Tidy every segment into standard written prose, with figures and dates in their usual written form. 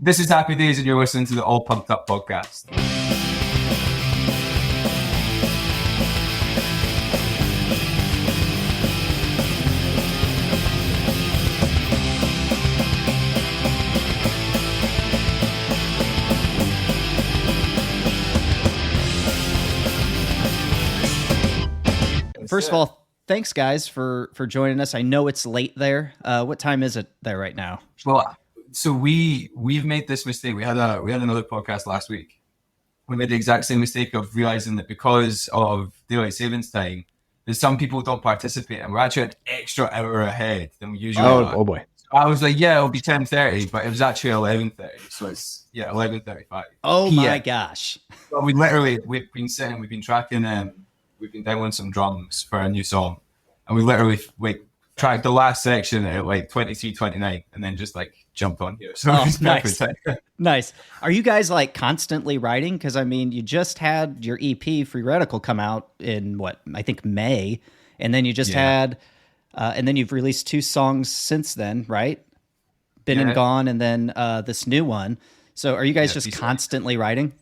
This is Happy Days, and you're listening to the All Pumped Up podcast. First of all, thanks guys for joining us. I know it's late there. What time is it there right now? Well, so we've made this mistake. We had another podcast last week. We made the exact same mistake of realizing that because of daylight savings time, that some people don't participate, and we're actually an extra hour ahead than we usually are. Oh boy! So I was like, yeah, it'll be 10:30, but it was actually 11:30. So it's 11:35. Oh my gosh! Well, we've been tracking. We've been downloading some drums for a new song, and we literally tracked the last section at 23:29, and then just jumped on here. So nice. Nice. Are you guys constantly writing? Because I mean, you just had your EP Free Radical come out in I think May, and then you just had, and then you've released 2 songs since then, right? Been and Gone, and then this new one. So are you guys just constantly writing?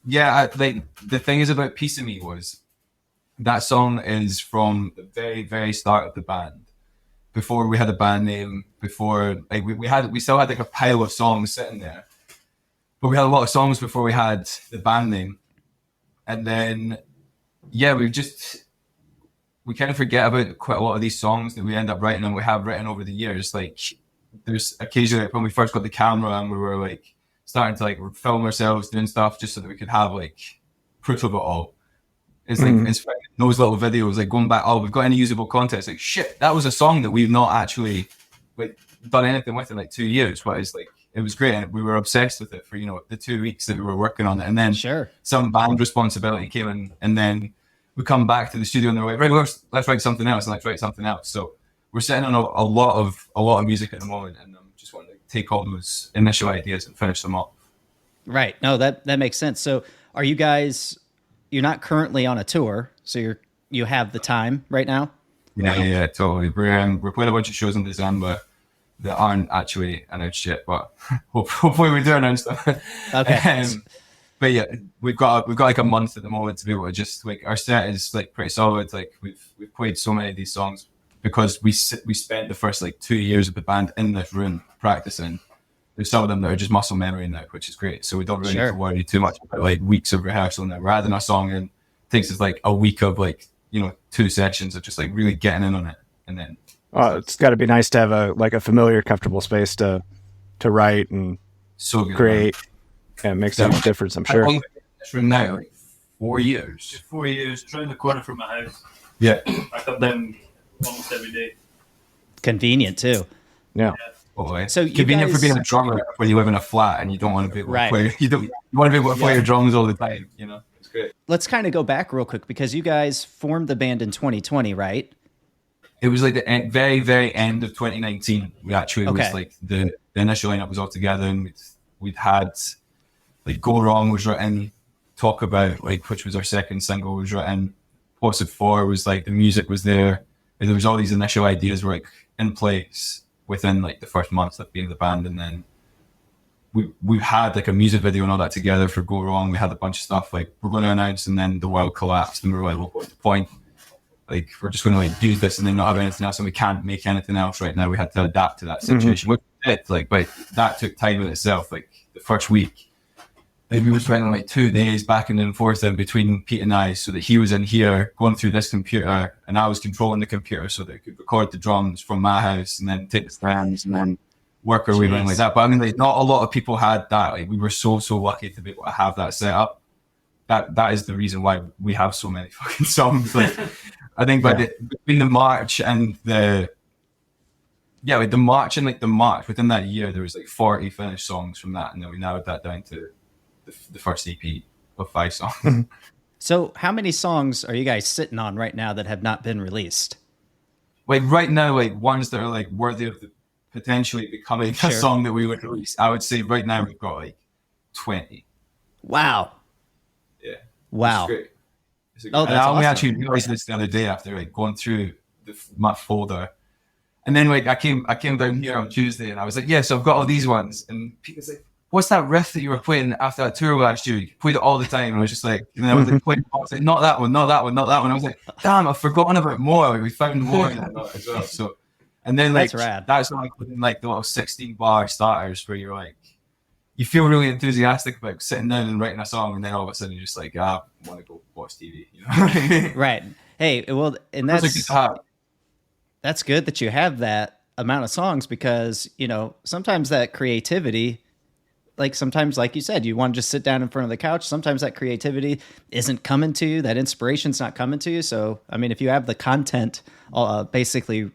Yeah, the thing is about Piece of Me was that song is from the very, very start of the band. Before we had a band name, before we still had a pile of songs sitting there, but we had a lot of songs before we had the band name, and then we kind of forget about quite a lot of these songs that we end up writing and we have written over the years. There's occasionally when we first got the camera and we were starting to film ourselves doing stuff just so that we could have proof of it all. It's it's those little videos going back. Oh, we've got any usable content? It's shit. That was a song that we've not actually done anything with in 2 years. But it was great, and we were obsessed with it for the 2 weeks that we were working on it. And then some band responsibility came in, and then we come back to the studio and they're like, right, let's write something else, and let's write something else. So we're sitting on a lot of music at the moment, and just want to take all those initial ideas and finish them off. Right. No, that makes sense. So are you guys? You're not currently on a tour, so you have the time right now? Yeah, totally. We're playing a bunch of shows in December that aren't actually announced yet, but hopefully we do announce them. Okay. But yeah, we've got a month at the moment to be able to just our set is pretty solid. We've played so many of these songs because we spent the first 2 years of the band in this room practicing. There's some of them that are just muscle memory now, which is great. So we don't really need to worry too much about weeks of rehearsal now. We're adding a song in. It takes us a week of 2 sessions of just really getting in on it, and then. It's got to be nice to have a familiar, comfortable space to write and so good, create. Yeah, it makes a huge difference, I'm sure. From now, 4 years. 4 years. It's around the corner from my house. Yeah, I come down almost every day. Convenient too. Yeah. So convenient for being a drummer when you live in a flat and you don't want to be able to play. You want to be able to play your drums all the time. It's great. Let's kind of go back real quick because you guys formed the band in 2020, right? It was the very, very end of 2019. We actually was the initial lineup was all together, and we'd had Go Wrong was written, Talk About which was our second single was written. Posted 4 was the music was there, and there was all these initial ideas were in place within the first month of being the band, and then we had a music video and all that together for Go Wrong. We had a bunch of stuff we're going to announce, and then the world collapsed, and we were well, what's the point? We're just going to do this and then not have anything else, and we can't make anything else right now. We had to adapt to that situation. Which we did, but that took time in itself. The first week, we were spending 2 days back and forth in between Pete and I, so that he was in here going through this computer, and I was controlling the computer so that I could record the drums from my house and then take the strands and then work our way around like that. But I mean, not a lot of people had that. We were so lucky to be able to have that set up. That is the reason why we have so many fucking songs. I think between the March and the March, within that year, there was 40 finished songs from that, and then we narrowed that down to the first EP of 5 songs. So how many songs are you guys sitting on right now that have not been released? Right now, ones that are worthy of potentially becoming a song that we would release. I would say right now we've got 20. Wow. Yeah. Wow. I only actually realized this the other day after going through my folder, And then like I came down here on Tuesday and I was like, yeah, so I've got all these ones. And Peter's like, what's that riff that you were playing after that tour last year? You played it all the time. And I was just like, and I was like, I was like, not that one, not that one, not that one. I was like, damn, I've forgotten about more. Like, we found more in that as well. So, and then like, that's rad. That's not including like the little 16-bar starters where you're like, you feel really enthusiastic about sitting down and writing a song, and then all of a sudden you're just like, I want to go watch TV. You know? Right. Hey, well, and that's good that you have that amount of songs because, you know, sometimes that creativity, like sometimes, like you said, you want to just sit down in front of the couch. Sometimes that creativity isn't coming to you. That inspiration's not coming to you. So, I mean, if you have the content basically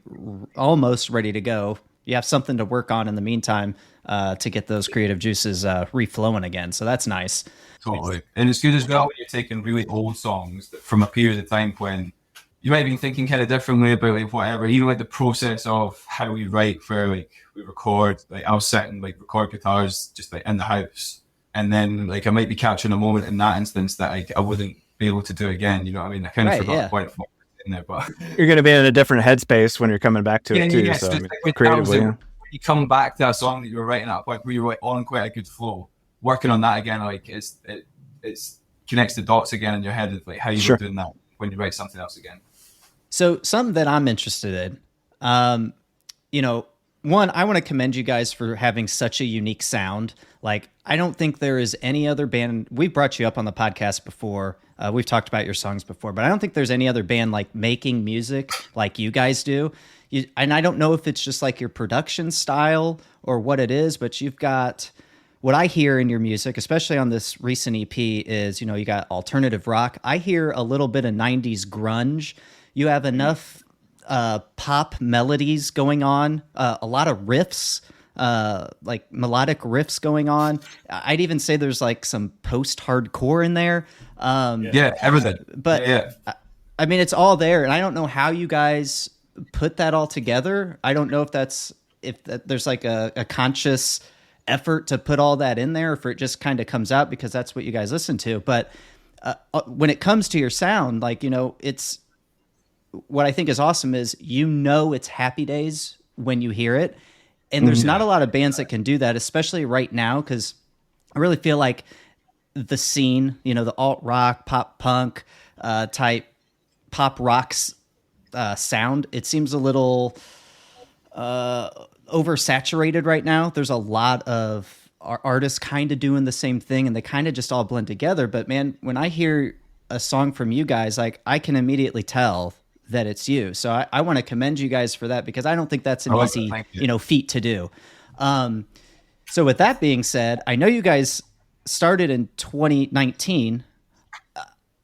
almost ready to go, you have something to work on in the meantime to get those creative juices reflowing again. So that's nice. Totally. And it's good as well when you're taking really old songs from a period of time when you might have been thinking kind of differently about like whatever, even like the process of how we write, where like we record, like I'll sit and like record guitars just like in the house. And then like I might be capturing a moment in that instance that I wouldn't be able to do again. You know what I mean? I kind of forgot quite in there, but you're going to be in a different headspace when you're coming back to it too. Yeah, so I mean, creatively, when you come back to a song that you were writing at a point where you're like on quite a good flow, working on that again, like it's connects the dots again in your head of like how you were doing that when you write something else again. So something that I'm interested in, you know, one, I want to commend you guys for having such a unique sound. Like, I don't think there is any other band. We've brought you up on the podcast before. We've talked about your songs before, but I don't think there's any other band like making music like you guys do. And I don't know if it's just like your production style or what it is, but you've got what I hear in your music, especially on this recent EP, is, you know, you got alternative rock. I hear a little bit of 90s grunge. You have enough pop melodies going on, a lot of riffs, like melodic riffs going on. I'd even say there's like some post-hardcore in there. Everything. But I mean, it's all there, and I don't know how you guys put that all together. I don't know if there's like a conscious effort to put all that in there, or if it just kind of comes out because that's what you guys listen to. But when it comes to your sound, like, you know, it's what I think is awesome is, you know, it's Happy Days when you hear it. And there's not a lot of bands that can do that, especially right now, because I really feel like the scene, you know, the alt rock, pop punk type pop rocks sound, it seems a little oversaturated right now. There's a lot of artists kind of doing the same thing, and they kind of just all blend together. But man, when I hear a song from you guys, like, I can immediately tell that it's you. So I want to commend you guys for that, because I don't think that's an easy, you know, feat to do. So with that being said, I know you guys started in 2019.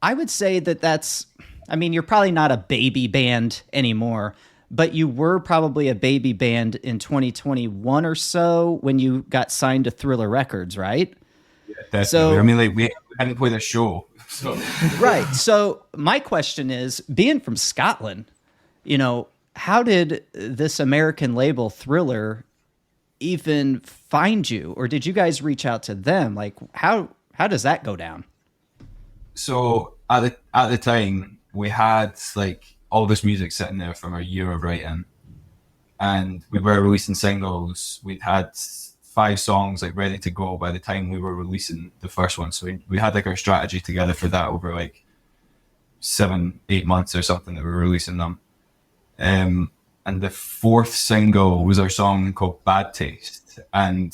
I would say that's, I mean, you're probably not a baby band anymore, but you were probably a baby band in 2021 or so when you got signed to Thriller Records, right? Yeah, definitely. So, I mean, like, we hadn't played a show. So. Right. So my question is, being from Scotland, you know, how did this American label Thriller even find you, or did you guys reach out to them? Like, how does that go down? So at the time, we had like all this music sitting there from our year of writing, and we were releasing singles. We'd had 5 songs like ready to go by the time we were releasing the first one. So we had like our strategy together for that over like 7-8 months or something that we were releasing them. And the 4th single was our song called Bad Taste. And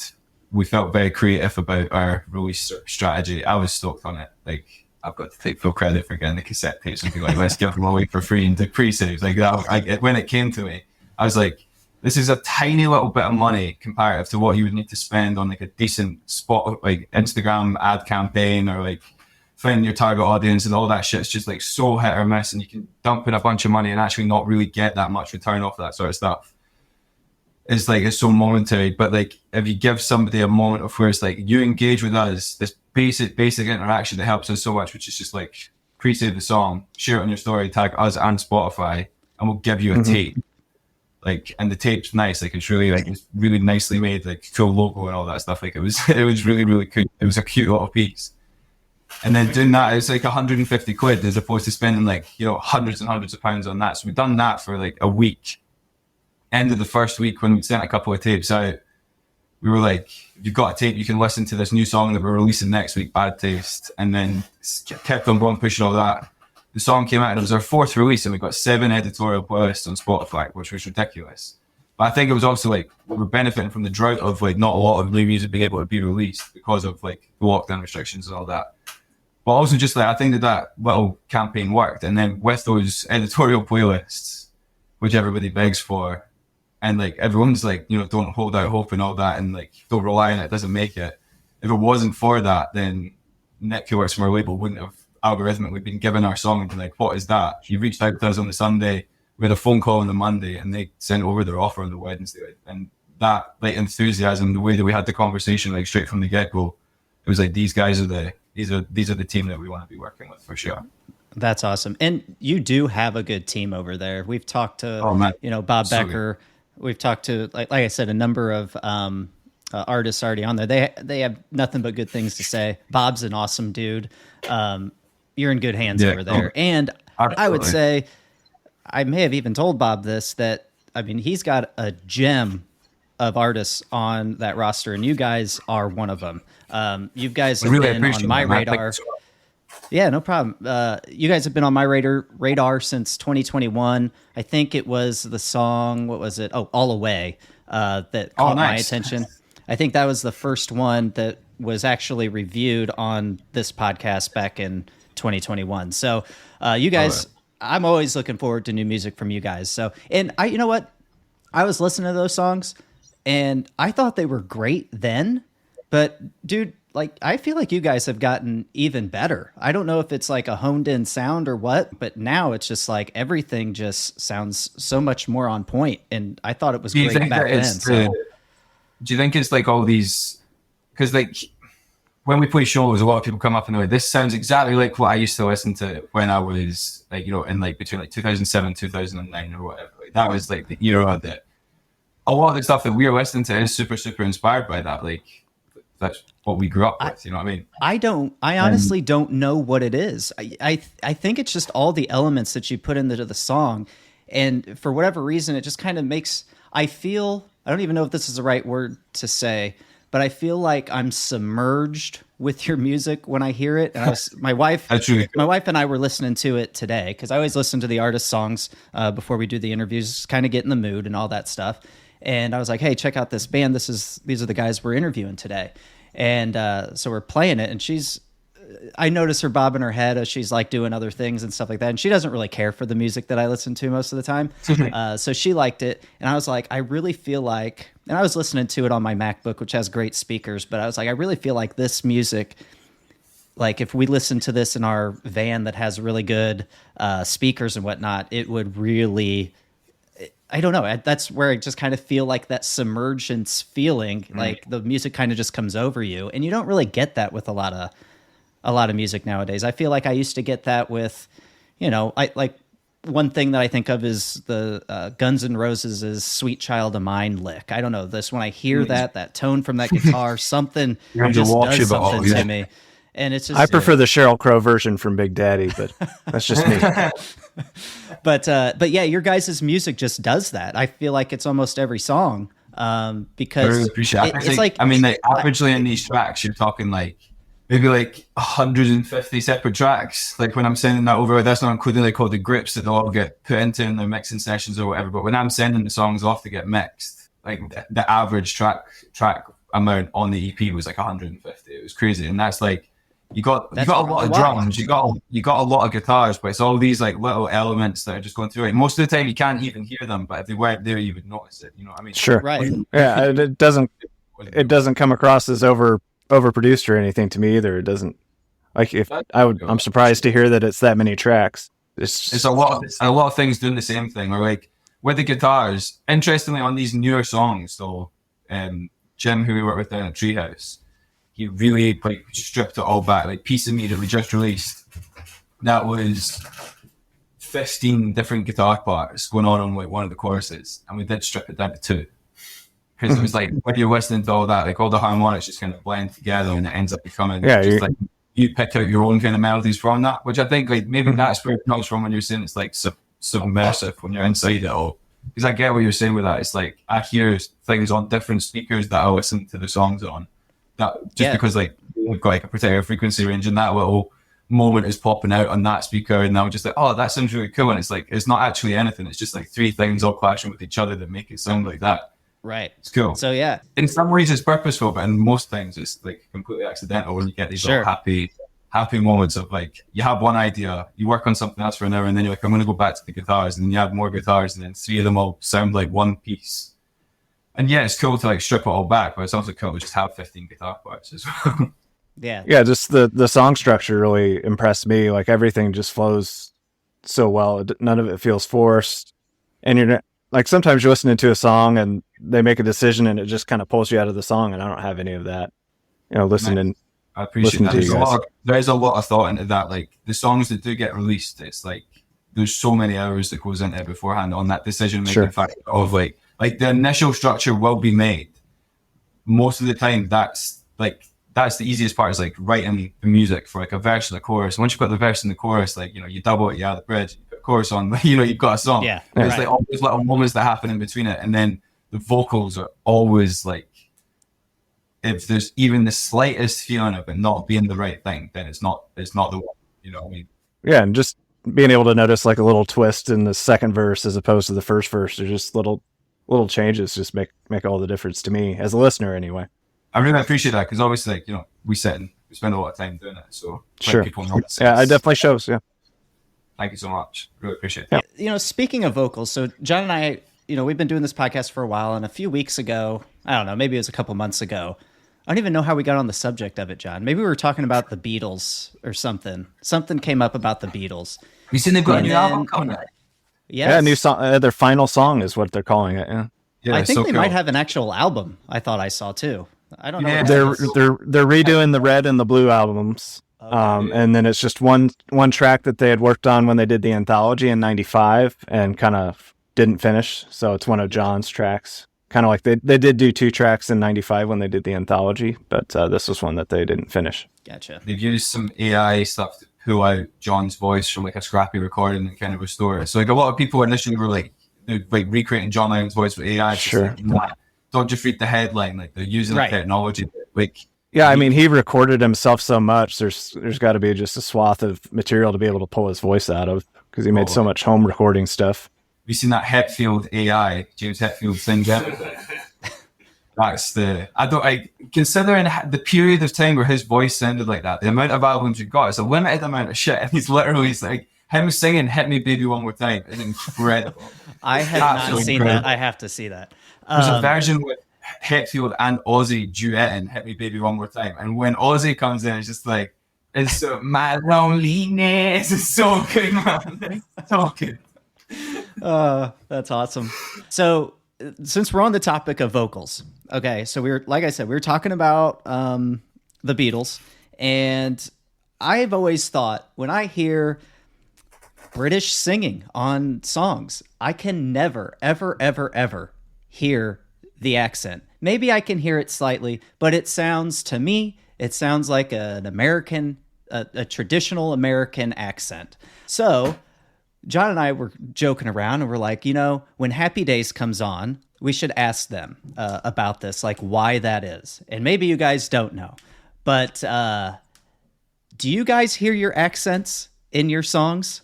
we felt very creative about our release strategy. I was stoked on it. Like, I've got to take full credit for getting the cassette tapes and be like, let's give them away for free and do pre-saves. Like that, when it came to me, I was like, this is a tiny little bit of money comparative to what you would need to spend on like a decent spot, like Instagram ad campaign, or like finding your target audience and all that shit. It's just like so hit or miss, and you can dump in a bunch of money and actually not really get that much return off that sort of stuff. It's like, it's so momentary. But like, if you give somebody a moment of where it's like, you engage with us, this basic interaction that helps us so much, which is just like, pre-save the song, share it on your story, tag us and Spotify, and we'll give you a tape. Like, and the tape's nice. Like, it's really nicely made, like cool logo and all that stuff. Like, it was really, really cool. It was a cute little piece. And then doing that, it's like 150 quid as opposed to spending like, you know, hundreds and hundreds of pounds on that. So we've done that for like a week. end of the first week when we sent a couple of tapes out, we were like, if you've got a tape, you can listen to this new song that we're releasing next week, Bad Taste. And then kept on going, pushing all that. The song came out and it was our 4th release, and we got 7 editorial playlists on Spotify, which was ridiculous. But I think it was also like we were benefiting from the drought of like not a lot of new music being able to be released because of like the lockdown restrictions and all that. But also just like I think that little campaign worked, and then with those editorial playlists, which everybody begs for, and like everyone's like, you know, don't hold out hope and all that, and like don't rely on it, it doesn't make it. If it wasn't for that, then Nick, who works from our label, wouldn't have algorithmically been given our song and been like, what is that? He reached out to us on the Sunday, we had a phone call on the Monday, and they sent over their offer on the Wednesday. And that like enthusiasm, the way that we had the conversation like straight from the get-go, it was like these are the team that we want to be working with for sure. That's awesome. And you do have a good team over there. We've talked to Bob Becker. We've talked to like I said, a number of artists already on there. They have nothing but good things to say. Bob's an awesome dude. You're in good hands over there. And I would say, I may have even told Bob this, that I mean, he's got a gem of artists on that roster, and you guys are one of them. You guys have been on my radar. Yeah, no problem. You guys have been on my radar since 2021. I think it was the song, what was it? Oh, All Away, that caught my attention. I think that was the first one that was actually reviewed on this podcast back in 2021. So you guys, I'm always looking forward to new music from you guys. So, and you know what? I was listening to those songs and I thought they were great then, but dude, like, I feel like you guys have gotten even better. I don't know if it's like a honed in sound or what, but now it's just like everything just sounds so much more on point. And I thought it was great back then. Do you think it's like all these, because like when we play shows, a lot of people come up and they're like, this sounds exactly like what I used to listen to when I was like, you know, in like between like 2007, 2009 or whatever. Like, that was like the era that a lot of the stuff that we're listening to is super, super inspired by that. Like, that's what we grew up with, you know what I mean? I honestly don't know what it is. I think it's just all the elements that you put into the song. And for whatever reason, it just kind of makes, I don't even know if this is the right word to say, but I feel like I'm submerged with your music when I hear it. And my wife and I were listening to it today, because I always listen to the artist songs before we do the interviews, kind of get in the mood and all that stuff. And I was like, hey, check out this band. These are the guys we're interviewing today. And so we're playing it, and I notice her bobbing her head as she's like doing other things and stuff like that. And she doesn't really care for the music that I listen to most of the time. So she liked it. And I was like, I really feel like, and I was listening to it on my MacBook, which has great speakers, but I was like, I really feel like this music, like if we listen to this in our van that has really good speakers and whatnot, it would really, I don't know. That's where I just kind of feel like that submergence feeling, like the music kind of just comes over you, and you don't really get that with a lot of music nowadays. I feel like I used to get that with, you know, one thing that I think of is the Guns N' Roses' "Sweet Child of Mine" lick. I don't know, this when I hear that tone from that guitar, something just does something to me. And it's just, I prefer the Sheryl Crow version from Big Daddy, but that's just me. But yeah, your guys' music just does that. I feel like it's almost every song, because I really appreciate it. It's like, I mean, like averagely in these tracks, you're talking like maybe like 150 separate tracks. Like when I'm sending that over, that's not including like all the grips that they'll all get put into in their mixing sessions or whatever. But when I'm sending the songs off to get mixed, like the average track amount on the EP was like 150. It was crazy, and that's like. You got a lot of drums, you got a lot of guitars, but it's all these like little elements that are just going through it. Most of the time you can't even hear them, but if they weren't there, you would notice it. You know what I mean? Sure. Right. Yeah, it doesn't come across as overproduced or anything to me either. It doesn't like I'm surprised to hear that it's that many tracks. It's a lot of things doing the same thing. Or like with the guitars, interestingly on these newer songs, though, Jim, who we work with down at Treehouse, he really like stripped it all back. Like Piece of Me that we just released, that was 15 different guitar parts going on like one of the choruses, and we did strip it down to 2, because it was like when you're listening to all that, like all the harmonics just kind of blend together, and it ends up becoming just like you pick out your own kind of melodies from that, which I think like maybe that's where it comes from when you're saying it's like submersive when you're inside it all. because I get what you're saying with that. It's like I hear things on different speakers that I listen to the songs on. That just because like we've got like a particular frequency range, and that little moment is popping out on that speaker, and I'm just like, oh, that sounds really cool. And it's like it's not actually anything. It's just like three things all clashing with each other that make it sound like that. Right. It's cool. So yeah, in some ways it's purposeful, but in most things it's like completely accidental when you get these little happy moments of like you have one idea, you work on something else for an hour, and then you're like, I'm going to go back to the guitars, and then you have more guitars, and then three of them all sound like one piece. And yeah, it's cool to like strip it all back, but it's also cool to just have 15 guitar parts as well. Yeah, just the song structure really impressed me. Like everything just flows so well. None of it feels forced. And you're not, like sometimes you're listening to a song and they make a decision and it just kind of pulls you out of the song, and I don't have any of that. You know, listening. I appreciate that. There's a lot of thought into that. Like the songs that do get released, it's like there's so many hours that goes into it beforehand on that decision making factor of like the initial structure will be made. Most of the time, that's the easiest part, is like writing the music for like a verse and a chorus. Once you've got the verse and the chorus, like, you know, you double it, you add the bridge, you put a chorus on, you know, you've got a song. Yeah. It's like all those little moments that happen in between it. And then the vocals are always like, if there's even the slightest feeling of it not being the right thing, then it's not the one, you know what I mean? Yeah, and just being able to notice like a little twist in the second verse as opposed to the first verse, or just little changes just make all the difference to me as a listener anyway. I really appreciate that, because obviously, like, you know, we spend a lot of time doing it, so people know. Yeah, it definitely shows. Yeah, thank you so much. Really appreciate it. You know, speaking of vocals, so John and I, you know, we've been doing this podcast for a while, and a few weeks ago, I don't know, maybe it was a couple months ago, I don't even know how we got on the subject of it, John. Maybe we were talking about the Beatles or something. Something came up about the Beatles. You seen they've got a new album coming out? Yes. Yeah, new song. Their final song is what they're calling it. Yeah, I think they might have an actual album. I thought I saw too. I don't know. Yeah, they're redoing the Red and the Blue albums, and then it's just one track that they had worked on when they did the anthology in '95 and kind of didn't finish. So it's one of John's tracks. Kind of like they did do two tracks in '95 when they did the anthology, but this was one that they didn't finish. Gotcha. They've used some AI stuff to pull out John's voice from like a scrappy recording and kind of restore it. So like a lot of people initially were like recreating John Lennon's voice with AI. Sure. Like, don't just read the headline. Like they're using the technology. Like yeah, I mean, he recorded himself so much. There's got to be just a swath of material to be able to pull his voice out of, because he made so much home recording stuff. Have you seen that Hetfield AI, James Hetfield sings everything? That's considering the period of time where his voice sounded like that, the amount of albums you got, it's a limited amount of shit, and he's like him singing "Hit Me Baby One More Time" is incredible. I have not seen that. I have to see that. There's a version with Hetfield and Ozzy duetting "Hit Me Baby One More Time," and when Ozzy comes in, it's just like, it's so my loneliness is so good, man. It's so good. That's awesome. So since we're on the topic of vocals, okay, so like I said, we were talking about the Beatles, and I've always thought when I hear British singing on songs, I can never, ever, ever, ever hear the accent. Maybe I can hear it slightly, but it sounds like an American, a traditional American accent. So John and I were joking around, and we're like, you know, when Happy Days comes on, we should ask them about this, like why that is. And maybe you guys don't know, but do you guys hear your accents in your songs?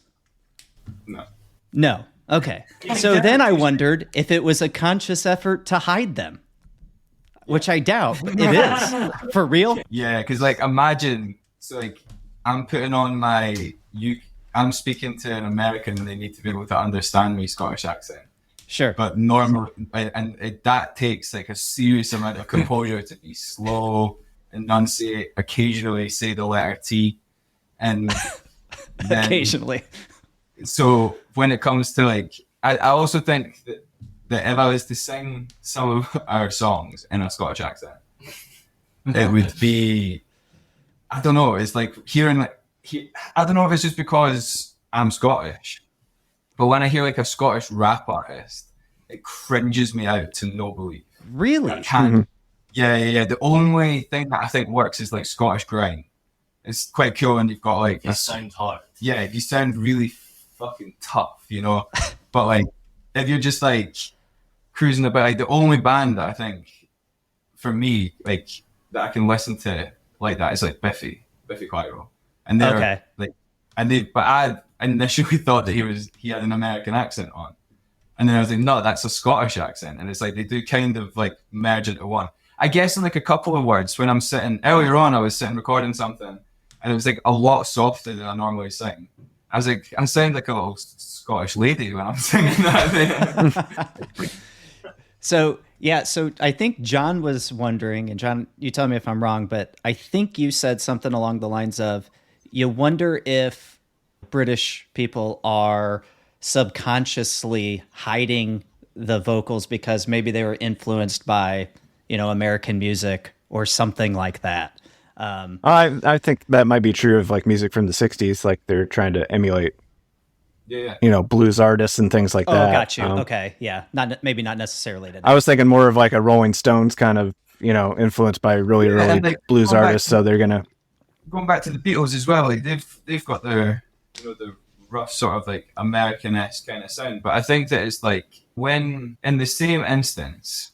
No. Okay. So then I wondered if it was a conscious effort to hide them, which I doubt it is. For real? Yeah, because like imagine, so like I'm putting on I'm speaking to an American, and they need to be able to understand my Scottish accent. Sure. But that takes like a serious amount of composure to be slow, enunciate, occasionally say the letter T, and then, occasionally. So when it comes to like, I also think that if I was to sing some of our songs in a Scottish accent, it would be, I don't know, it's like hearing like, I don't know if it's just because I'm Scottish, but when I hear like a Scottish rap artist, it cringes me out to no belief. Really? I can't. Yeah. The only thing that I think works is like Scottish grime. It's quite cool, and you've got like it sounds hard. Yeah, you sound really fucking tough, you know. But like, if you're just like cruising about, like the only band that I think for me, like that I can listen to like that is like Biffy Clyro. And they're like, but I initially thought that he had an American accent on. And then I was like, no, that's a Scottish accent. And it's like, they do kind of like merge into one. I guess in like a couple of words, when I'm sitting, earlier on, I was sitting recording something and it was like a lot softer than I normally sing. I was like, I sound like a little Scottish lady when I'm singing that. So I think John was wondering, and John, you tell me if I'm wrong, but I think you said something along the lines of, you wonder if British people are subconsciously hiding the vocals because maybe they were influenced by, American music or something like that. I think that might be true of like music from the 60s, like they're trying to emulate blues artists and things like that. Oh, got you. Okay, yeah, not necessarily today. I was thinking more of like a Rolling Stones kind of, influenced by really early like, blues artists. So they're gonna going back to the Beatles as well. Like they've got their the rough sort of like American-esque kind of sound, but I think that it's like when in the same instance,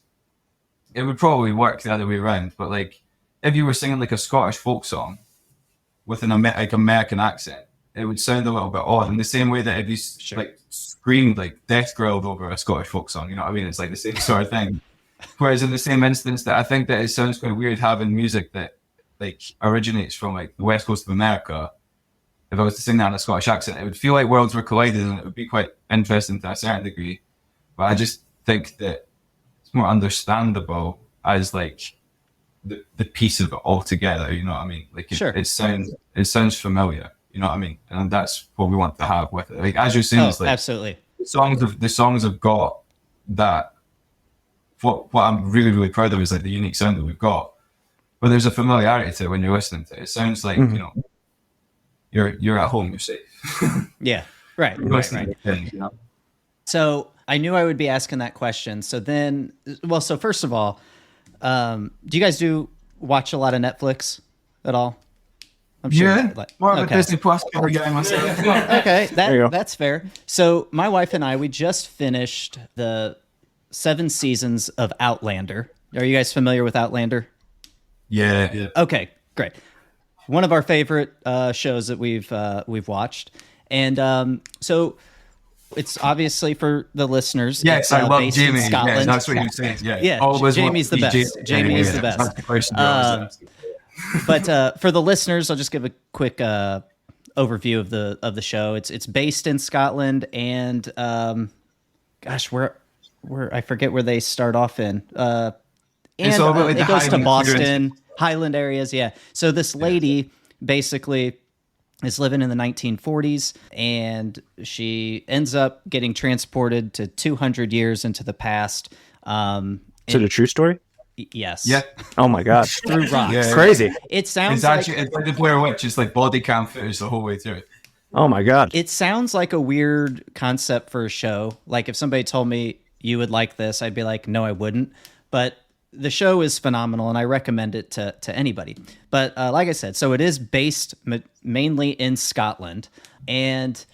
it would probably work the other way around. But like if you were singing like a Scottish folk song with an American accent, it would sound a little bit odd in the same way that if you like screamed like death growled over a Scottish folk song, you know what I mean? It's like the same sort of thing. Whereas in the same instance, that I think that it sounds quite weird having music that like originates from like the west coast of America. If I was to sing that in a Scottish accent, it would feel like worlds were colliding, and it would be quite interesting to a certain degree. But I just think that it's more understandable as like the piece of it all together. You know what I mean? Like it sounds familiar. You know what I mean? And that's what we want to have with it. Like as you're saying, it's like absolutely the songs have got that. What I'm really, really proud of is like the unique sound that we've got. But there's a familiarity to it when you're listening to it. It sounds like, you're at home, you're safe. Yeah, right. Thing, So I knew I would be asking that question. So first of all, do you guys watch a lot of Netflix at all? I'm sure. More of a Disney Plus kind of guy myself. Okay, that's fair. So my wife and I, we just finished the 7 seasons of Outlander. Are you guys familiar with Outlander? Yeah. Okay, great. One of our favorite shows that we've watched, and so it's obviously for the listeners. Yes, I love Jamie. In Scotland. Yeah, that's what you're saying. Yeah, Jamie's the best. Jamie is the best. That's the question. But for the listeners, I'll just give a quick overview of the show. It's based in Scotland, and where I forget where they start off in. And it goes to Boston, Highland areas. Yeah. So this lady basically is living in the 1940s, and she ends up getting transported to 200 years into the past. Is it a true story? Yes. Yeah. Oh my God. Through rocks. Yeah. Crazy. It sounds it's actually like the Blair Witch. It's like body cam footage the whole way through. Oh my God. It sounds like a weird concept for a show. Like if somebody told me you would like this, I'd be like, no, I wouldn't. But the show is phenomenal, and I recommend it to anybody. But like I said, so it is based mainly in Scotland, and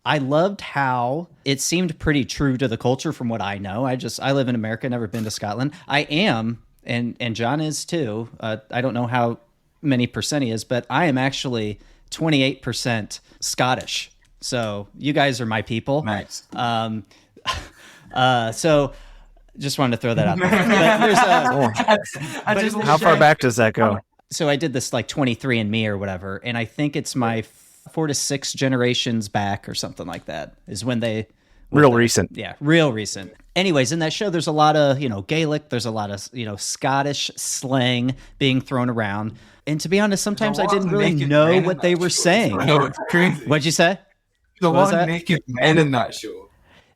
I loved how it seemed pretty true to the culture from what I know. I live in America, never been to Scotland. I am, and John is too. I don't know how many percent he is, but I am actually 28% Scottish. So you guys are my people. Nice. So just wanted to throw that out there. But how far back does that go? So I did this like 23andMe or whatever, and I think it's my 4 to 6 generations back or something like that is when they... Recent. Yeah, real recent. Anyways, in that show, there's a lot of, Gaelic. There's a lot of, Scottish slang being thrown around. And to be honest, sometimes I didn't really know what they were saying. No, it's crazy. What'd you say? The one naked men in that show.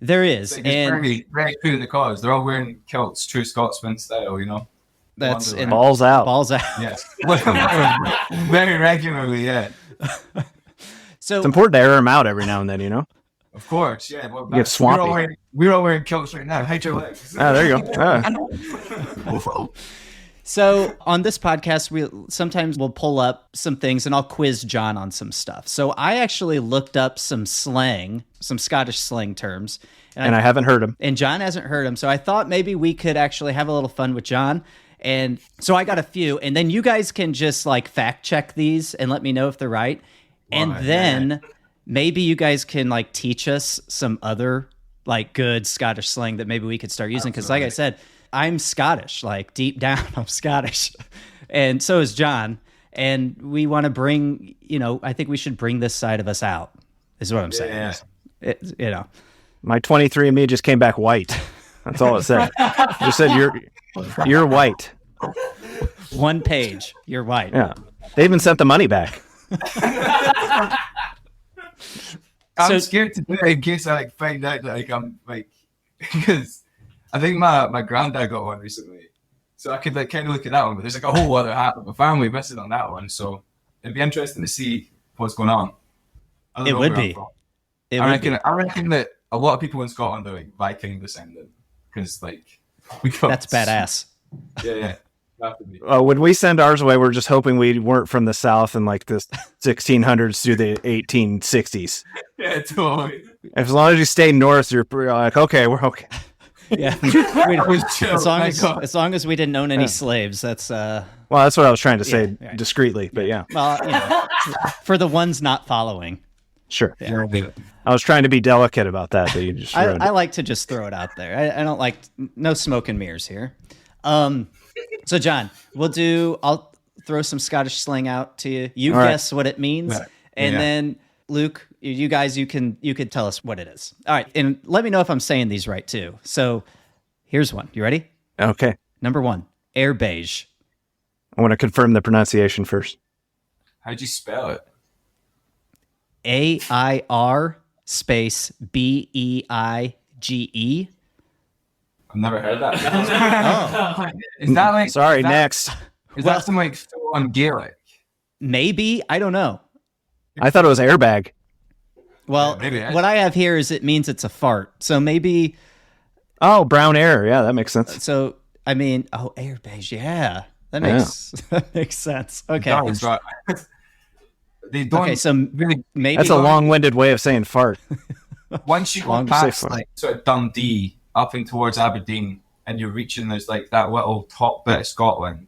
There is. Like very, very true to the cause. They're all wearing kilts, true Scotsman style, That's balls out. Balls out. Yes. Very regularly, yeah. So it's important to air them out every now and then, Of course, yeah. Well, you get swampy. We're all wearing kilts right now. Hide your legs. Ah, there you go. So on this podcast, we'll pull up some things and I'll quiz John on some stuff. So I actually looked up some slang, some Scottish slang terms. And I haven't heard them. And John hasn't heard them. So I thought maybe we could actually have a little fun with John. And so I got a few. And then you guys can just like fact check these and let me know if they're right. And then maybe you guys can like teach us some other like good Scottish slang that maybe we could start using. Because like I said, I'm Scottish, like deep down, I'm Scottish. And so is John. And we want to bring, I think we should bring this side of us out, is what I'm saying. Yeah. My 23andMe just came back white. That's all it said. It just said you're white. One page, you're white. Yeah. They even sent the money back. I'm scared to do it in case I like find out that like I'm like because I think my granddad got one recently, so I could like kind of look at that one. But there's like a whole other half of my family missing on that one, so it'd be interesting to see what's going on. It would be. I reckon that a lot of people in Scotland are like Viking descendant because like that's badass. Yeah. When we send ours away, we're just hoping we weren't from the South in like the 1600s through the 1860s. Yeah, totally. As long as you stay north, you're like, okay, we're okay. Yeah. As long as we didn't own any slaves, that's well, that's what I was trying to say discreetly, but yeah. Well, for the ones not following. Sure. Yeah. I was trying to be delicate about that, but you just I like to just throw it out there. I don't like no smoke and mirrors here. So John, I'll throw some Scottish slang out to you. You guess what it means. And then Luke, you guys, you can tell us what it is. All right. And let me know if I'm saying these right too. So here's one. You ready? Okay. Number 1, air beige. I want to confirm the pronunciation first. How'd you spell it? AIR space BEIGE. I've never heard that. Is that like? Sorry, next. Is that some like full-on Gaelic? Maybe. I don't know. I thought it was airbag. Well, what I have here is it means it's a fart. So maybe. Oh, brown air. Yeah, that makes sense. So I mean, air beige. Yeah, that makes sense. Okay. They don't. Okay, so really, maybe that's a long-winded way of saying fart. Once you go past like sort of Dundee up in towards Aberdeen, and you're reaching there's like that little top bit of Scotland.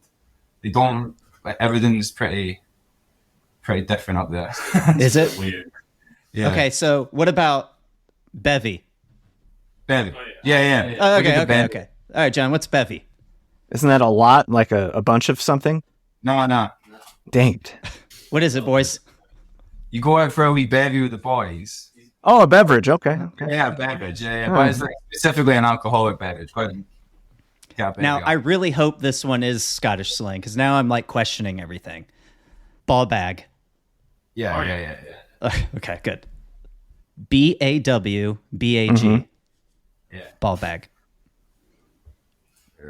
They don't like everything's pretty different up there. Is it weird? Yeah. Okay, so what about bevy? Bevy. Yeah. Okay. All right, John, what's bevy? Isn't that a lot, like a bunch of something? No. Dang it. What is it, boys? You go out for a wee bevy with the boys. Oh, a beverage. Okay. Yeah, beverage. Yeah. But it's like specifically an alcoholic beverage. Now, I really hope this one is Scottish slang because now I'm like questioning everything. Ball bag. Yeah. Okay, good. BAWBAG. Yeah. Ball bag.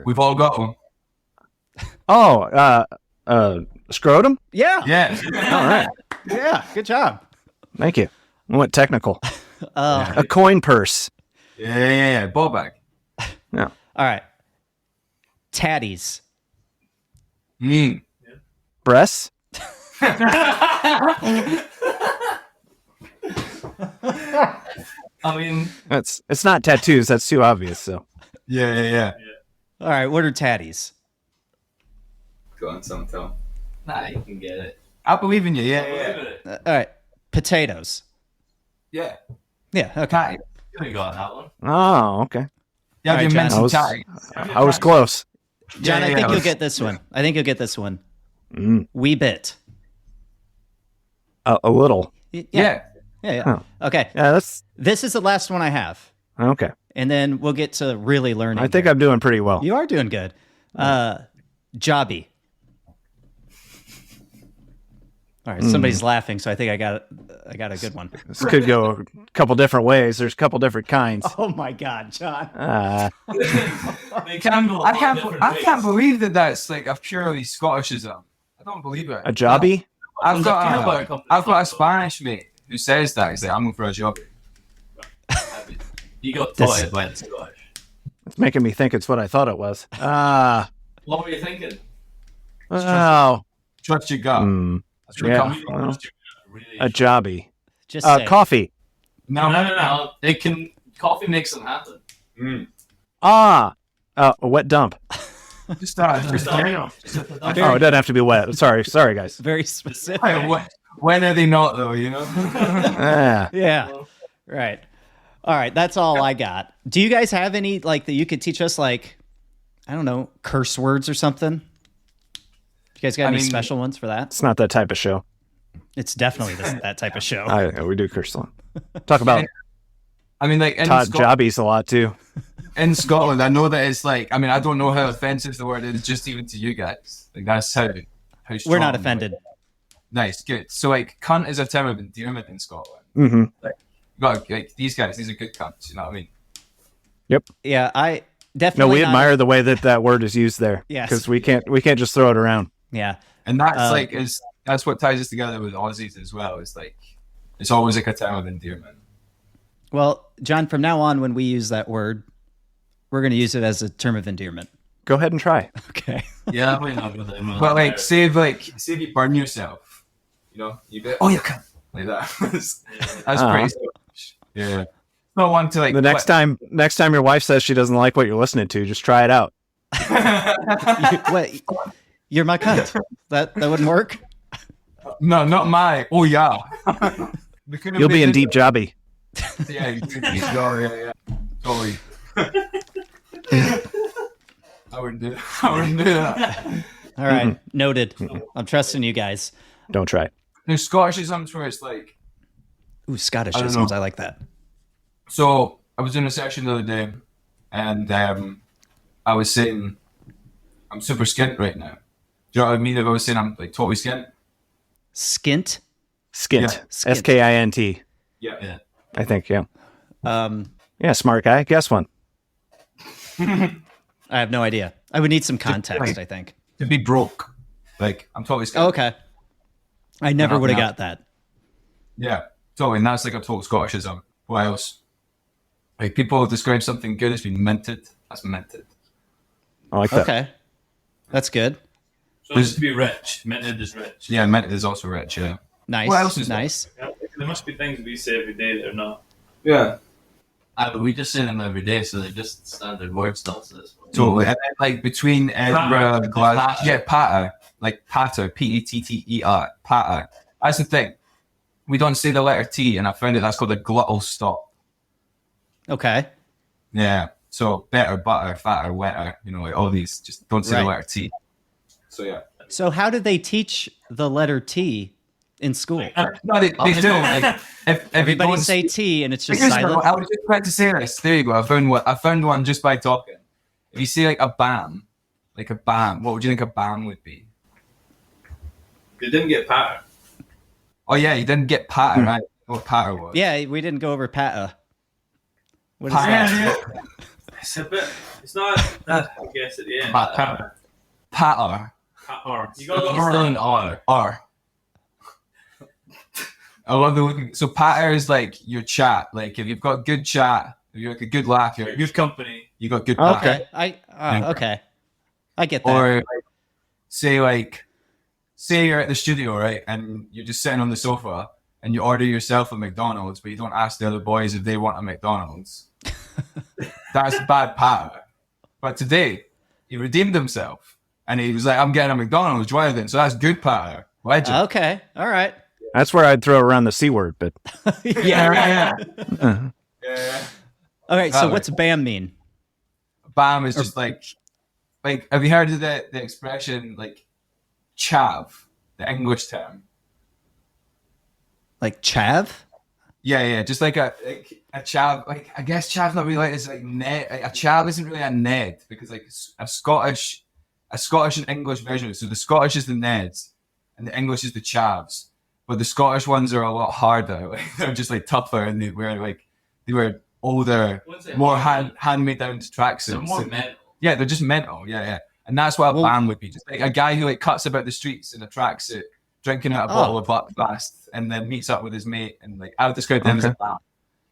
We've all got one. Oh, scrotum? Yeah. All right. Yeah, good job. Thank you. I went technical. A coin purse. Yeah. Ball bag. Yeah. All right. Tatties. Breasts? I mean, it's not tattoos. That's too obvious. So. Yeah. All right. What are tatties? Go on, Tom. Nah, you can get it. I believe in you. Yeah. All right. Potatoes. Yeah. Yeah. Okay. You got that one. Oh, okay. Yeah, All right, you mentioned I was close. John, I think you'll get this one. Wee bit. A little. Yeah. Oh. Okay. Yeah, This is the last one I have. Okay. And then we'll get to really learning. I think I'm doing pretty well. You are doing good. Jobby. All right, somebody's laughing, so I think I got a good one. This could go a couple different ways. There's a couple different kinds. Oh my God, John! I can't believe that that's like a purely Scottishism. I don't believe it. A jobby? I've got a Spanish mate who says that. He's like, I'm going for a job. You got taught it when it's Scottish. It's making me think it's what I thought it was. What were you thinking? Oh, Trust your gut. That's where it yeah. comes from. Well, Really. a jobby. Just say. Coffee. No. It can. Coffee makes them happen. A wet dump. Just Oh, it doesn't have to be wet. Sorry, guys. Very specific. when are they not though? You know. Yeah. Yeah. Right. All right. That's all I got. Do you guys have any like that you could teach us, like, I don't know, curse words or something? You guys got any special ones for that? It's not that type of show. It's definitely that type of show. We do curse a lot. Talk about I mean, like in Todd jobbies a lot too. In Scotland, I know that it's like. I mean, I don't know how offensive the word is, just even to you guys. Like that's how strong. We're not offended. Like, nice, good. So like, cunt is a term of endearment in Scotland. Mm-hmm. Like these guys, these are good cunts. You know what I mean? Yep. Yeah, I definitely. No, we admire the way that word is used there. Yes. Because we can't just throw it around. Yeah. And that's that's what ties us together with Aussies as well. It's like it's always like a term of endearment. Well, John, from now on, when we use that word, we're going to use it as a term of endearment. Go ahead and try. Okay. Yeah, we're not with them. But like, say if you burn yourself, you know, you get you can like that. That's pretty. Yeah. Not one to like. The next time your wife says she doesn't like what you're listening to, just try it out. Wait, you're my cunt. That wouldn't work. No, not my. Oh yeah. You'll be in deep jobby. Yeah, yeah. Totally. I wouldn't do that. All right, noted. I'm trusting you guys. Don't try. There's Scotticisms where it's like. Ooh, Scotticisms. I like that. So I was in a session the other day, and I was saying, I'm super skint right now. Do you know what I mean? If I was saying I'm like totally skint. Skint. Skint. Yeah. Skint. SKINT. Yeah. I think, yeah. Yeah, smart guy. Guess one. I have no idea. I would need some context, I think. To be broke. Like, I'm totally skint. Oh, okay. I never would have got that. Yeah, totally. And that's like a total Scotticism. What else? Like, people describe something good as being minted. That's minted. I like that. Okay. That's good. So it's to be rich. Minted is rich. Yeah, minted is also rich, yeah. Nice. What else is nice? There must be things we say every day that are not. Yeah. But we just say them every day, so they're just standard word stuffs. Totally. And then, like, between Edinburgh and Glasgow. Patter. Yeah, patter. Like, patter. P-A-T-T-E-R. Patter. That's the thing. We don't say the letter T, and I found that's called a glottal stop. Okay. Yeah. So, better, butter, fatter, wetter, you know, like all these. Just don't say the letter T. So, yeah. So how did they teach the letter T in school? No, they do. Like, if Everybody you don't say T and it's just Here's silent. I was just about to say this. There you go. I found one just by talking. If you say like a BAM, what would you think a BAM would be? They didn't get patter. Oh yeah, you didn't get patter, right? What patter was? Yeah, we didn't go over patta. What is Patter. that? It's a bit. It's not. I guess at the end. Patter. Patter. Patter. You got to It's still an R. R. I love the look. So patter is like your chat. Like if you've got good chat, if you're like a good laugh, you're good company. you got good patter. Okay. Okay. I get that. Or say you're at the studio, right, and you're just sitting on the sofa and you order yourself a McDonald's, but you don't ask the other boys if they want a McDonald's. That's bad patter. But today, he redeemed himself and he was like, I'm getting a McDonald's, drive in. So that's good patter. Legend. Okay. All right. That's where I'd throw around the C word, but Yeah. All right. So what's BAM mean? BAM is just like have you heard of the expression like chav, the English term? Like chav? Yeah, just like a chav. Like I guess chav's not really like it's like Ned. A chav isn't really a Ned because like a Scottish and English version. So the Scottish is the Neds, and the English is the chavs. But the Scottish ones are a lot harder. Like, they're just like tougher, and they were older, more hand made down to tracksuits. They're more mental. Yeah, they're just mental. Yeah, and that's what a BAM would be. Just like a guy who like cuts about the streets in a tracksuit, drinking out a bottle of Buckfast, and then meets up with his mate, and like I would describe them as a BAM.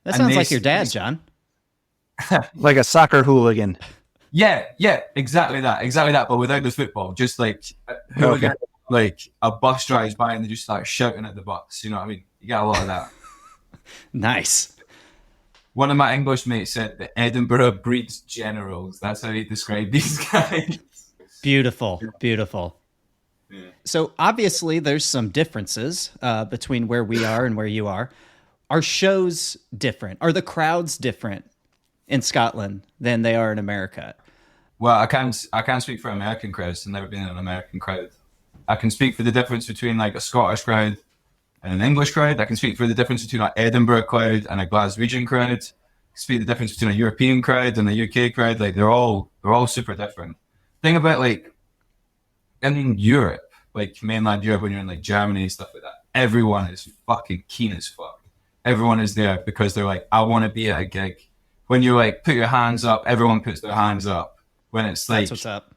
That And sounds they- like your dad, John. like a soccer hooligan. Yeah, exactly that. But without the football, just like hooligan, like a bus drives by and they just start shouting at the bus. You know what I mean? You get a lot of that. Nice. One of my English mates said that Edinburgh breeds generals. That's how he described these guys. Beautiful. Yeah. So obviously there's some differences between where we are and where you are. Are shows different? Are the crowds different in Scotland than they are in America? Well, I can't speak for American crowds. I've never been in an American crowd. I can speak for the difference between like a Scottish crowd and an English crowd. I can speak for the difference between an Edinburgh crowd and a Glaswegian crowd. I can speak the difference between a European crowd and a UK crowd. Like they're all super different. Thing about like in Europe, like mainland Europe, when you're in like Germany and stuff like that, everyone is fucking keen as fuck. Everyone is there because they're like, I want to be at a gig. When you like put your hands up, everyone puts their hands up. When it's like, that's what's up.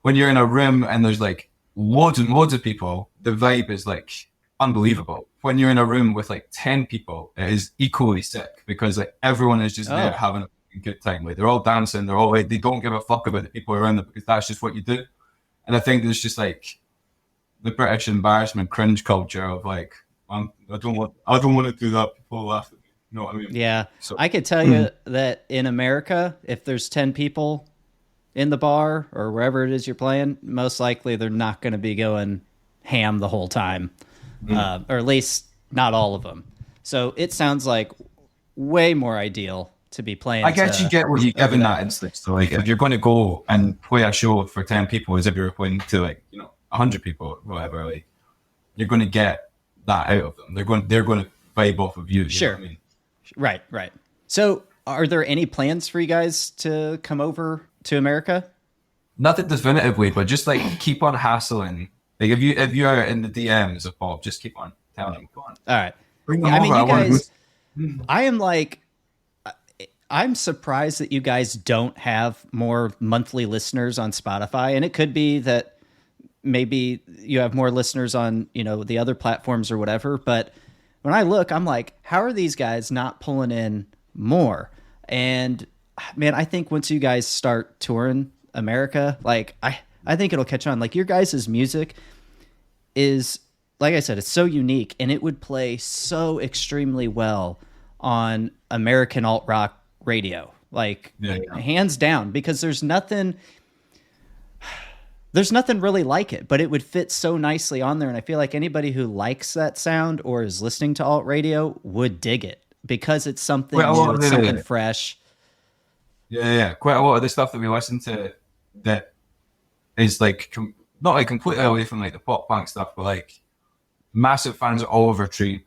When you're in a room and there's like loads and loads of people, the vibe is like unbelievable. When you're in a room with like 10 people, it is equally sick because like everyone is just there having a good time. Like they're all dancing, they're all like, they don't give a fuck about the people around them because that's just what you do. And I think there's just like the British embarrassment cringe culture of like, I don't want to do that. People laugh at me. You know what I mean? Yeah. So, I could tell you that in America, if there's 10 people in the bar or wherever it is you're playing, most likely they're not going to be going ham the whole time, or at least not all of them. So it sounds like way more ideal to be playing. I guess you get what you give in that instance. So like, if you're going to go and play a show for 10 people, as if you're playing to like 100 people or whatever, like you're going to get that out of them. They're going to vibe off of you. Sure. Know what I mean? Right. So are there any plans for you guys to come over to America? Nothing definitively, but just like keep on hassling. Like if you are in the DMs of Bob, just keep on telling him, come on. All right. Bring them I over. mean, you guys, I'm surprised that you guys don't have more monthly listeners on Spotify. And it could be that maybe you have more listeners on, the other platforms or whatever. But when I look, I'm like, how are these guys not pulling in more? And man, I think once you guys start touring America, like I think it'll catch on. Like your guys' music is, like I said, it's so unique and it would play so extremely well on American alt rock radio, like hands down, because there's nothing really like it, but it would fit so nicely on there. And I feel like anybody who likes that sound or is listening to alt radio would dig it because it's something new, it's something fresh. Yeah. Quite a lot of the stuff that we listen to that is like not like completely away from like the pop punk stuff, but like massive fans of Oliver Tree.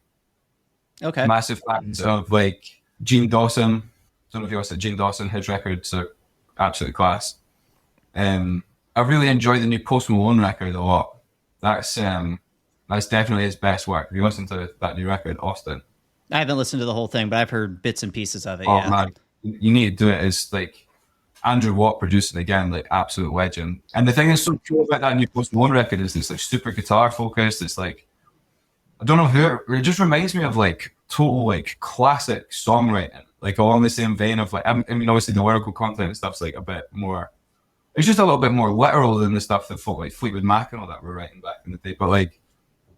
Okay. Massive fans of like Gene Dawson. I don't know if you watched Gene Dawson. His records are absolutely class. I really enjoy the new Post Malone record a lot. That's definitely his best work. If you listen to that new record, Austin. I haven't listened to the whole thing, but I've heard bits and pieces of it. Oh man, you need to do it. It's like Andrew Watt producing again, like absolute legend. And the thing that's so cool about that new Post Malone record is it's like super guitar focused. It's like, I don't know who, it just reminds me of like total like classic songwriting, like along the same vein of like, I mean obviously the lyrical content and stuff's like a bit more, it's just a little bit more literal than the stuff that folk like Fleetwood Mac and all that were writing back in the day. But like,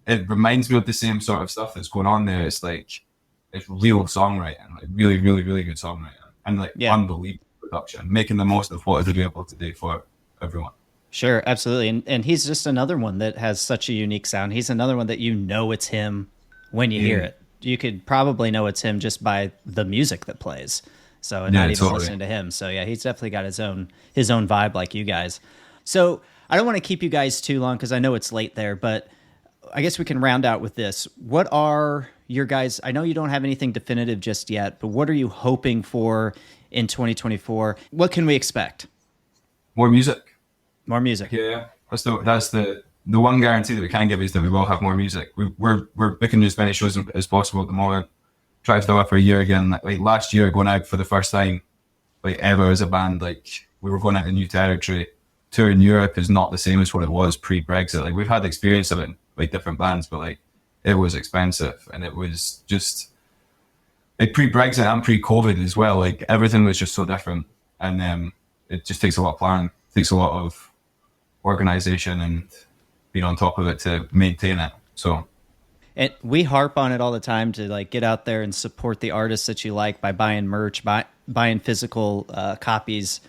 it reminds me of the same sort of stuff that's going on there. It's like, it's real songwriting, like really, really, really good songwriting, and like unbelievable production, making the most of what is available today for everyone. Sure, absolutely. And he's just another one that has such a unique sound. He's another one that it's him when you hear it. You could probably know it's him just by the music that plays. So not even listening to him. So yeah, he's definitely got his own vibe like you guys. So I don't want to keep you guys too long because I know it's late there, but I guess we can round out with this. What are your guys, I know you don't have anything definitive just yet, but what are you hoping for in 2024? What can we expect? More music. More music. Yeah. That's the one guarantee that we can give is that we will have more music. We're booking as many shows as possible at the moment. Try to do it for a year again. Like last year, going out for the first time, like ever as a band, like we were going out in new territory. Tour in Europe is not the same as what it was pre-Brexit. Like we've had experience of it, like different bands, but like it was expensive and it was just like pre-Brexit and pre-COVID as well. Like everything was just so different, and it just takes a lot of planning, takes a lot of organization and being on top of it to maintain it. So. And we harp on it all the time to like get out there and support the artists that you like by buying merch, buying physical copies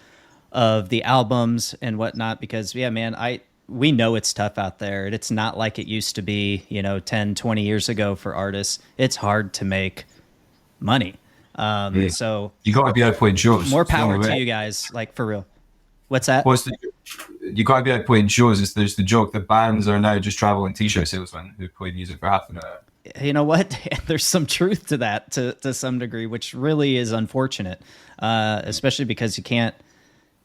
of the albums and whatnot. Because yeah, man, we know it's tough out there. It's not like it used to be, 10, 20 years ago for artists. It's hard to make money. So you got to be out playing shows. More power to you guys, like for real. What's that? You got to be out playing shows. There's the joke that bands are now just traveling t-shirt salesmen who play music for half an hour. You know what? There's some truth to that to some degree, which really is unfortunate, especially because you're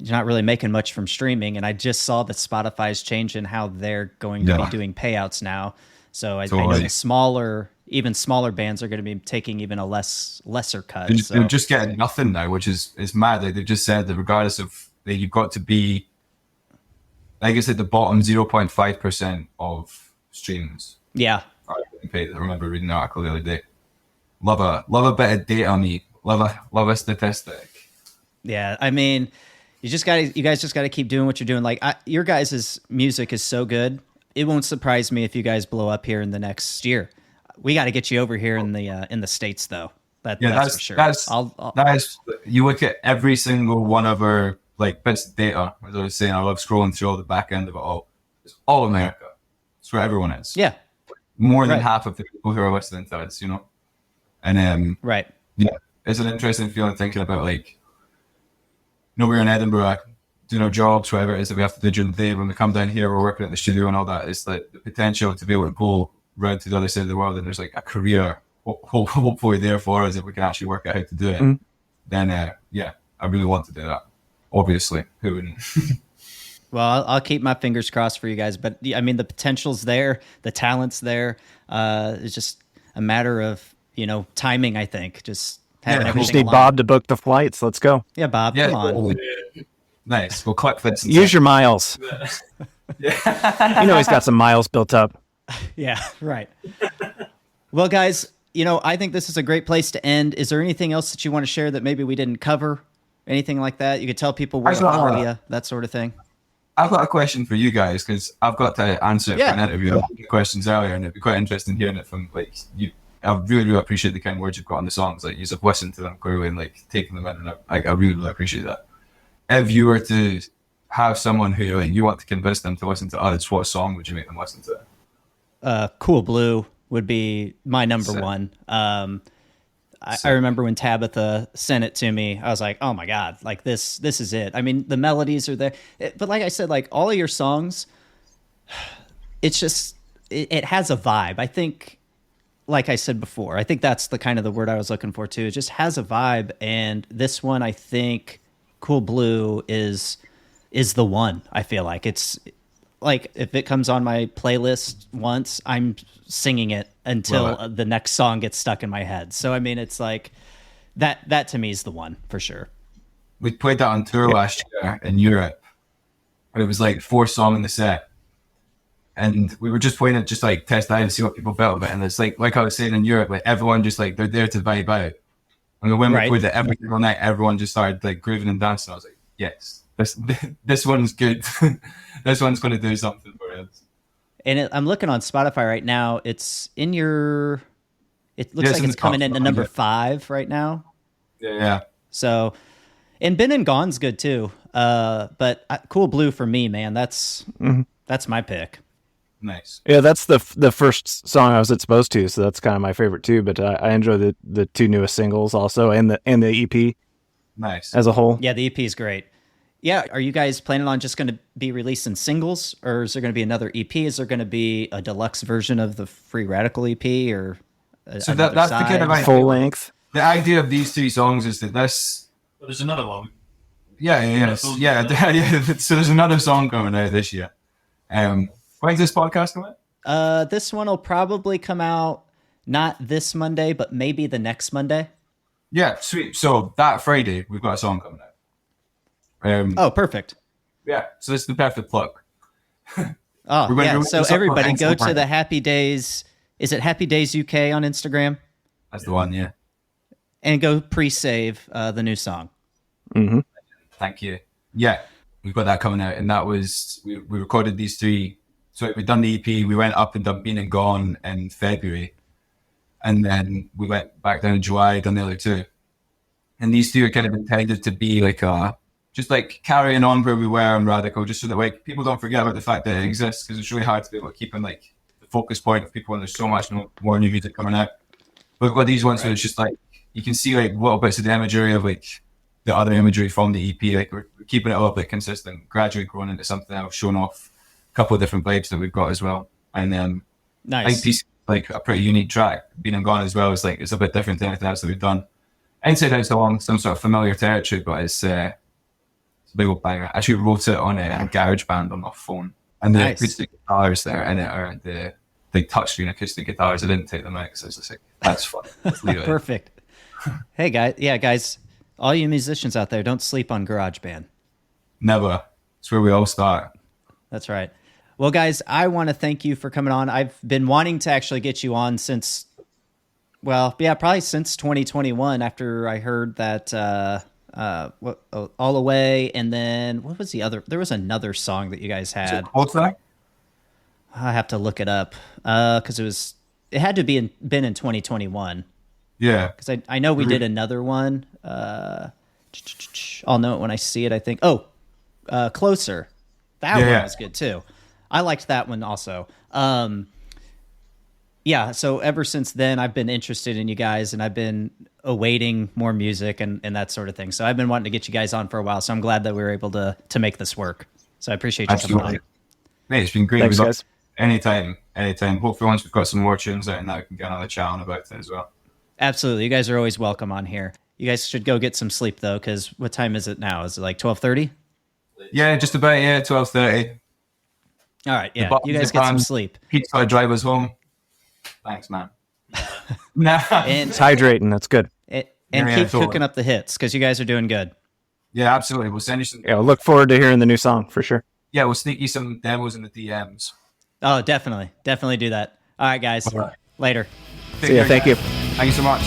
not really making much from streaming. And I just saw that Spotify's changing how they're going to be doing payouts now. So I know the even smaller bands are going to be taking even a lesser cut. They're just getting nothing now, which is mad. Like they've just said that regardless of you've got to be, I guess, at the bottom 0.5% of streams. Yeah. I remember reading an article the other day. Love a bit of data on me. Love a statistic. Yeah, I mean, you guys just gotta keep doing what you're doing. Like your guys' music is so good. It won't surprise me if you guys blow up here in the next year. We got to get you over here in the States though. That's for sure. You look at every single one of our like bits of data. As I was saying, I love scrolling through all the back end of it all. It's all America. It's where everyone is. Yeah. More than half of the people who are listening to us, And right. Yeah, it's an interesting feeling thinking about we're in Edinburgh doing our jobs, whatever it is that we have to do during the day. When we come down here, we're working at the studio and all that. It's like the potential to be able to go round to the other side of the world and there's like a career hopefully there for us if we can actually work out how to do it. Then I really want to do that. Obviously, who wouldn't? Well, I'll keep my fingers crossed for you guys, but I mean, the potential's there, the talent's there. It's just a matter of, timing, I think. Just having everything. We just need Bob to book the flights. Let's go. Yeah, Bob, come on. Totally. Nice. We'll collect this. Use your miles. He's got some miles built up. Yeah, right. Well, guys, I think this is a great place to end. Is there anything else that you want to share that maybe we didn't cover? Anything like that? You could tell people where to follow you, that sort of thing. I've got a question for you guys because I've got to answer it for an interview. I had questions earlier, and it'd be quite interesting hearing it from you. I really, really appreciate the kind of words you've got on the songs. Like you've listened to them clearly and taking them in, and I really, really appreciate that. If you were to have someone who you want to convince them to listen to us, what song would you make them listen to? Cool Blue would be my number one. I remember when Tabitha sent it to me, I was like, oh my God, like this is it. I mean, the melodies are there. But like I said, like all of your songs, it's just, it has a vibe. I think, like I said before, I think that's the kind of the word I was looking for too. It just has a vibe. And this one, I think Cool Blue is the one. I feel like it's like, if it comes on my playlist once, I'm singing it until the next song gets stuck in my head. So, I mean, it's like that to me is the one for sure. We played that on tour last year in Europe, but it was like 4 songs in the set. And we were just playing it, just like test out and see what people felt about it. And it's like I was saying in Europe, like everyone just like, they're there to vibe out. And when we played it every single night, everyone just started like grooving and dancing. I was like, yes, this one's good. This one's going to do something for us. And I'm looking on Spotify right now. It's in your. It looks like it's coming in at number 5 right now. Yeah. So, and Been and Gone's good too. But Cool Blue for me, man. That's my pick. Nice. Yeah, that's the first song I was exposed to, so that's kind of my favorite too. But I enjoy the 2 newest singles also, and the EP. Nice. As a whole. Yeah, the EP is great. Yeah, are you guys planning on just going to be releasing singles, or is there going to be another EP? Is there going to be a deluxe version of the Free Radical EP, or so that's the kind of full length? The idea of these 3 songs is that this. Well, there's another one. Yeah. So there's another song coming out this year. When's this podcast coming out? This one will probably come out not this Monday, but maybe the next Monday. Yeah, sweet. So that Friday we've got a song coming out. Oh, perfect. Yeah, so this is the perfect plug. Oh, yeah. So everybody go to the Happy Daze. Is it Happy Daze UK on Instagram? That's the one, yeah. And go pre-save the new song. Mm-hmm. Thank you. Yeah, we've got that coming out, and that was we recorded these 3. So we'd done the EP. We went up and done Been and Gone in February, and then we went back down in July, done the other 2. And these 2 are kind of intended to be like just like carrying on where we were on Radical, just so that like people don't forget about the fact that it exists, because it's really hard to be able to keep in like the focus point of people when there's so much more new music coming out. But we've got these ones where it's just like you can see like little bits of the imagery of like the other imagery from the EP. Like we're keeping it a little bit consistent, gradually growing into something else, showing off a couple of different vibes that we've got as well. And nice. I think PC, like a pretty unique track, Been and Gone as well, is like it's a bit different to anything else that we've done. Inside Out's along some sort of familiar territory, but it's a big old banger. I actually wrote it on a GarageBand on my phone, and the acoustic guitars there in it are the touchscreen acoustic guitars. I didn't take them out because I was just like, that's fun. Let's leave it. Perfect. Hey guys, all you musicians out there, don't sleep on GarageBand. Never. It's where we all start. That's right. Well, guys, I want to thank you for coming on. I've been wanting to actually get you on since, probably since 2021. After I heard that All Away, and then what was the other? There was another song that you guys had. What's that? I have to look it up because it had to be been in 2021. Yeah, because I know we did another one. I'll know it when I see it, I think. Closer. That one was good too. I liked that one also. So ever since then, I've been interested in you guys, and I've been awaiting more music and that sort of thing. So I've been wanting to get you guys on for a while. So I'm glad that we were able to make this work. So I appreciate you coming on. Mate, it's been great. Thanks, guys. Anytime. Hopefully once we've got some more tunes out, and that we can get another chat on about it as well. Absolutely. You guys are always welcome on here. You guys should go get some sleep, though, because what time is it now? Is it like 12:30? Yeah, just about, 12:30. All right, yeah. You guys get some sleep. Pete's got to drive us home. Thanks, man. Nah. And It's hydrating. That's good. Keep cooking up the hits, because you guys are doing good. Yeah, absolutely. We'll send you some. Yeah, we'll look forward to hearing the new song for sure. Yeah, we'll sneak you some demos in the DMs. Oh, definitely. Definitely do that. All right, guys. All right. Later. See ya. Thank you. Thank you so much.